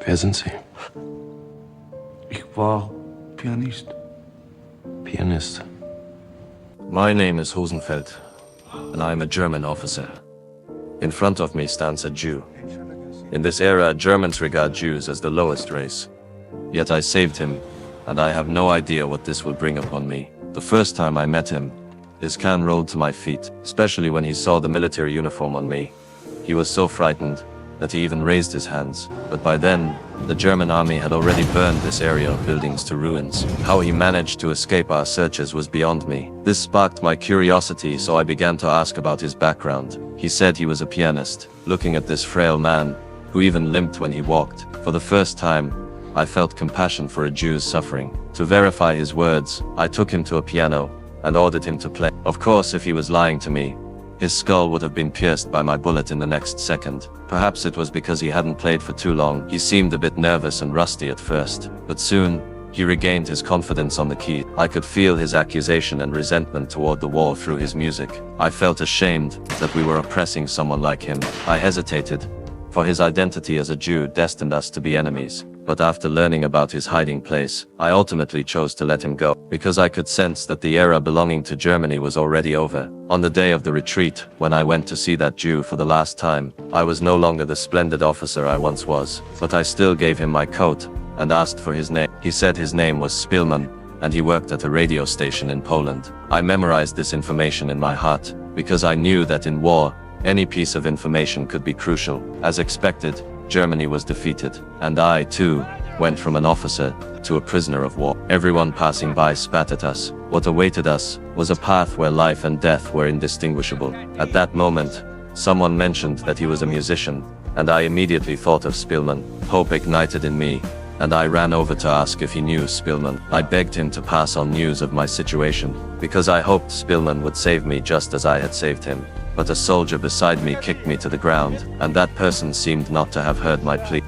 Wer sind Sie? Ich war Pianist. Pianist. My name is Hosenfeld, and I am a German officer. In front of me stands a Jew. In this era, Germans regard Jews as the lowest race. Yet I saved him, and I have no idea what this will bring upon me. The first time I met him, his can rolled to my feet, especially when he saw the military uniform on me. He was so frightened that he even raised his hands. But by then, the German army had already burned this area of buildings to ruins. How he managed to escape our searches was beyond me. This sparked my curiosity, so I began to ask about his background. He said he was a pianist. Looking at this frail man, who even limped when he walked, for the first time, I felt compassion for a Jew's suffering. To verify his words, I took him to a piano and ordered him to play. Of course, if he was lying to me, his skull would have been pierced by my bullet in the next second. Perhaps it was because he hadn't played for too long. He seemed a bit nervous and rusty at first, but soon, he regained his confidence on the key. I could feel his accusation and resentment toward the war through his music. I felt ashamed that we were oppressing someone like him. I hesitated, for his identity as a Jew destined us to be enemies. But after learning about his hiding place, I ultimately chose to let him go, because I could sense that the era belonging to Germany was already over. On the day of the retreat, when I went to see that Jew for the last time, I was no longer the splendid officer I once was, but I still gave him my coat and asked for his name. He said his name was Spielmann, and he worked at a radio station in Poland. I memorized this information in my heart, because I knew that in war, any piece of information could be crucial. As expected, Germany was defeated, and I, too, went from an officer to a prisoner of war. Everyone passing by spat at us. What awaited us was a path where life and death were indistinguishable. At that moment, someone mentioned that he was a musician, and I immediately thought of Spielmann. Hope ignited in me, and I ran over to ask if he knew Spielmann. I begged him to pass on news of my situation, because I hoped Spielmann would save me just as I had saved him. But a soldier beside me kicked me to the ground, and that person seemed not to have heard my plea.